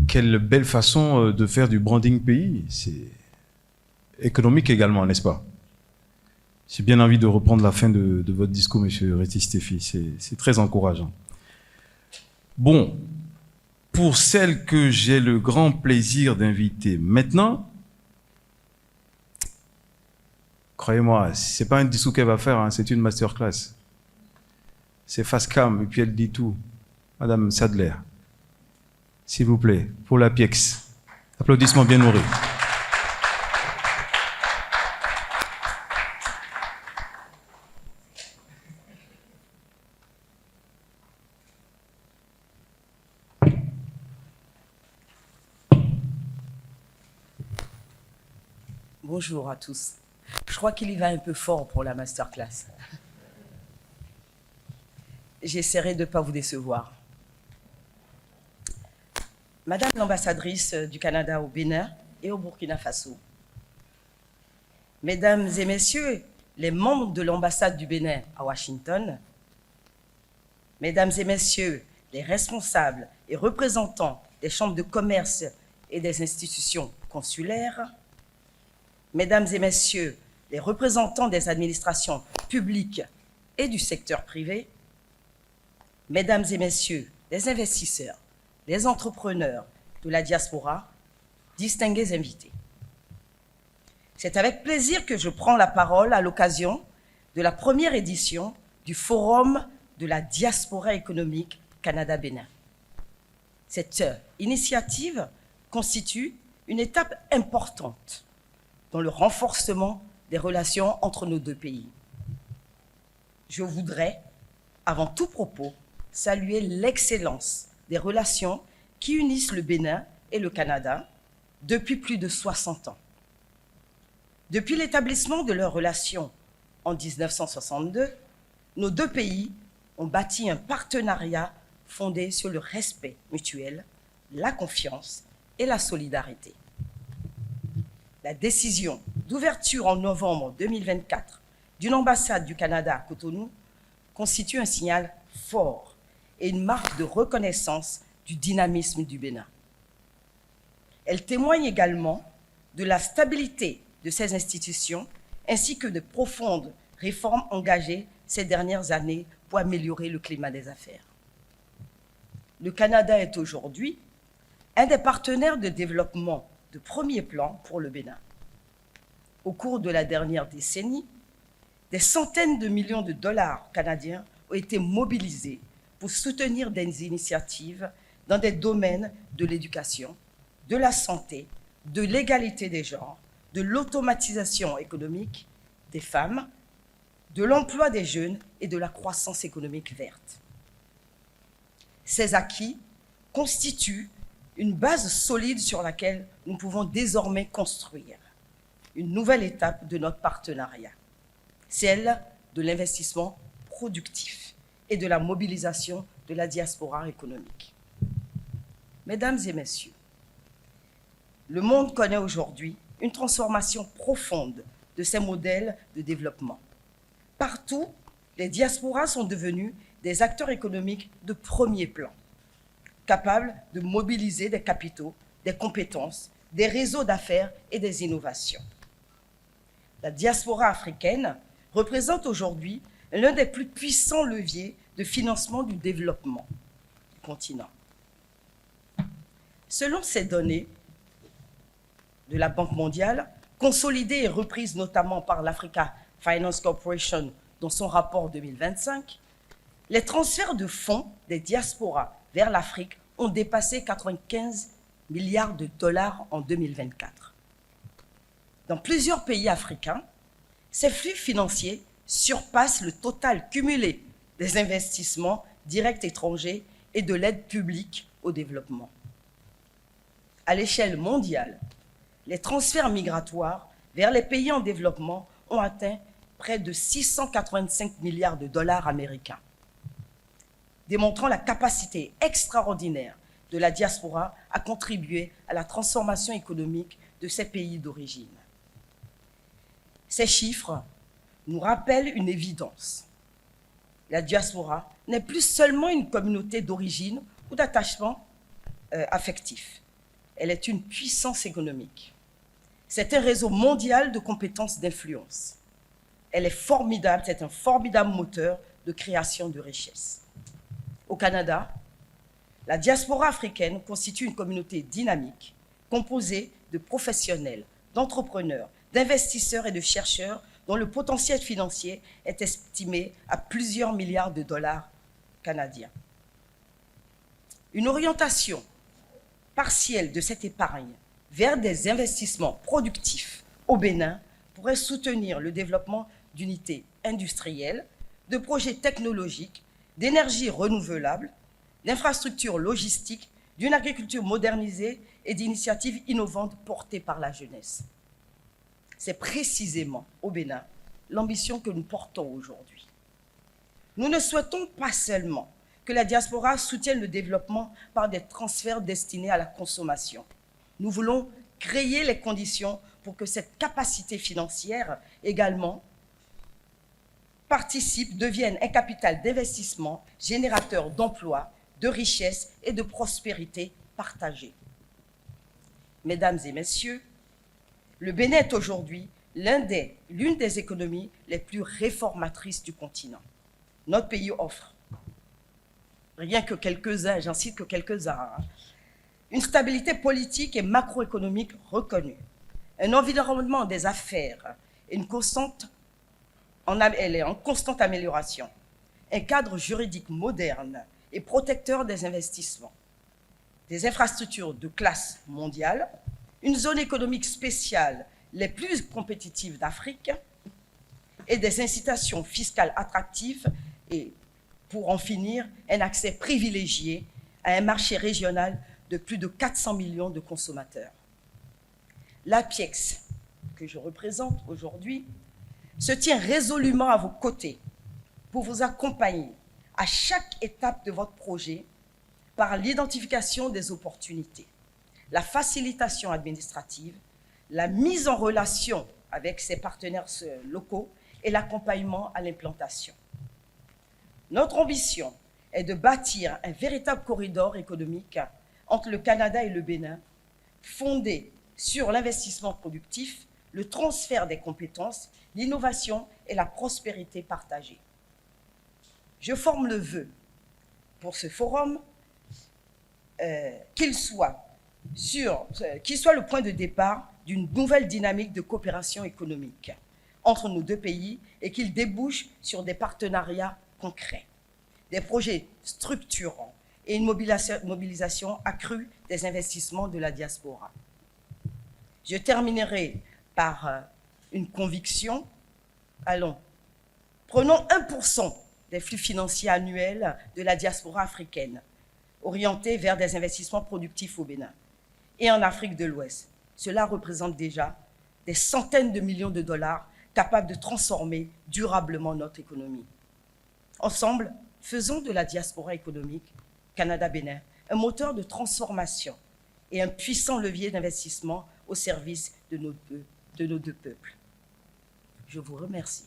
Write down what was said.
Quelle belle façon de faire du branding pays. C'est économique également, n'est-ce pas? J'ai bien envie de reprendre la fin de votre discours, monsieur Reti-Stéphi. C'est très encourageant. Bon, pour celle que j'ai le grand plaisir d'inviter maintenant, croyez-moi, ce n'est pas un discours qu'elle va faire, hein, c'est une masterclass. C'est face cam, et puis elle dit tout. Madame Sadler, s'il vous plaît, pour la PIEX. Applaudissements bien nourris. Bonjour à tous. Je crois qu'il y va un peu fort pour la masterclass. J'essaierai de ne pas vous décevoir. Madame l'ambassadrice du Canada au Bénin et au Burkina Faso, Mesdames et Messieurs les membres de l'ambassade du Bénin à Washington, Mesdames et Messieurs les responsables et représentants des chambres de commerce et des institutions consulaires, Mesdames et Messieurs les représentants des administrations publiques et du secteur privé, Mesdames et Messieurs les investisseurs, les entrepreneurs de la diaspora, distingués invités. C'est avec plaisir que je prends la parole à l'occasion de la première édition du Forum de la diaspora économique Canada-Bénin. Cette initiative constitue une étape importante dans le renforcement des relations entre nos deux pays. Je voudrais, avant tout propos, saluer l'excellence des relations qui unissent le Bénin et le Canada depuis plus de 60 ans. Depuis l'établissement de leurs relations en 1962, nos deux pays ont bâti un partenariat fondé sur le respect mutuel, la confiance et la solidarité. La décision d'ouverture en novembre 2024 d'une ambassade du Canada à Cotonou constitue un signal fort et une marque de reconnaissance du dynamisme du Bénin. Elle témoigne également de la stabilité de ces institutions ainsi que de profondes réformes engagées ces dernières années pour améliorer le climat des affaires. Le Canada est aujourd'hui un des partenaires de développement de premier plan pour le Bénin. Au cours de la dernière décennie, des centaines de millions de dollars canadiens ont été mobilisés pour soutenir des initiatives dans des domaines de l'éducation, de la santé, de l'égalité des genres, de l'automatisation économique des femmes, de l'emploi des jeunes et de la croissance économique verte. Ces acquis constituent une base solide sur laquelle nous pouvons désormais construire une nouvelle étape de notre partenariat, celle de l'investissement productif et de la mobilisation de la diaspora économique. Mesdames et messieurs, le monde connaît aujourd'hui une transformation profonde de ses modèles de développement. Partout, les diasporas sont devenus des acteurs économiques de premier plan, capables de mobiliser des capitaux, des compétences, des réseaux d'affaires et des innovations. La diaspora africaine représente aujourd'hui l'un des plus puissants leviers de financement du développement du continent. Selon ces données de la Banque mondiale, consolidées et reprises notamment par l'Africa Finance Corporation dans son rapport 2025, les transferts de fonds des diasporas vers l'Afrique ont dépassé 95 milliards de dollars en 2024. Dans plusieurs pays africains, ces flux financiers surpassent le total cumulé des investissements directs étrangers et de l'aide publique au développement. À l'échelle mondiale, les transferts migratoires vers les pays en développement ont atteint près de 685 milliards de dollars américains, démontrant la capacité extraordinaire de la diaspora à contribuer à la transformation économique de ces pays d'origine. Ces chiffres nous rappellent une évidence. La diaspora n'est plus seulement une communauté d'origine ou d'attachement affectif, elle est une puissance économique. C'est un réseau mondial de compétences d'influence. Elle est formidable, c'est un formidable moteur de création de richesses. Au Canada, la diaspora africaine constitue une communauté dynamique, composée de professionnels, d'entrepreneurs, d'investisseurs et de chercheurs dont le potentiel financier est estimé à plusieurs milliards de dollars canadiens. Une orientation partielle de cette épargne vers des investissements productifs au Bénin pourrait soutenir le développement d'unités industrielles, de projets technologiques, d'énergie renouvelable, d'infrastructures logistiques, d'une agriculture modernisée et d'initiatives innovantes portées par la jeunesse. C'est précisément au Bénin l'ambition que nous portons aujourd'hui. Nous ne souhaitons pas seulement que la diaspora soutienne le développement par des transferts destinés à la consommation. Nous voulons créer les conditions pour que cette capacité financière également devienne un capital d'investissement générateur d'emplois, de richesses et de prospérité partagée. Mesdames et messieurs, le Bénin est aujourd'hui l'une des économies les plus réformatrices du continent. Notre pays offre, rien que quelques-uns, j'en cite que quelques-uns, une stabilité politique et macroéconomique reconnue, un environnement des affaires et elle est en constante amélioration, un cadre juridique moderne et protecteur des investissements, des infrastructures de classe mondiale, une zone économique spéciale les plus compétitives d'Afrique et des incitations fiscales attractives et, pour en finir, un accès privilégié à un marché régional de plus de 400 millions de consommateurs. L'APIEX, que je représente aujourd'hui, se tient résolument à vos côtés pour vous accompagner à chaque étape de votre projet par l'identification des opportunités, la facilitation administrative, la mise en relation avec ses partenaires locaux et l'accompagnement à l'implantation. Notre ambition est de bâtir un véritable corridor économique entre le Canada et le Bénin, fondé sur l'investissement productif, le transfert des compétences, l'innovation et la prospérité partagée. Je forme le vœu pour ce forum qu'il soit le point de départ d'une nouvelle dynamique de coopération économique entre nos deux pays et qu'il débouche sur des partenariats concrets, des projets structurants et une mobilisation accrue des investissements de la diaspora. Je terminerai par une conviction. Allons, prenons 1% des flux financiers annuels de la diaspora africaine, orientés vers des investissements productifs au Bénin et en Afrique de l'Ouest. Cela représente déjà des centaines de millions de dollars capables de transformer durablement notre économie. Ensemble, faisons de la diaspora économique Canada-Bénin un moteur de transformation et un puissant levier d'investissement au service de nos deux peuples. Je vous remercie.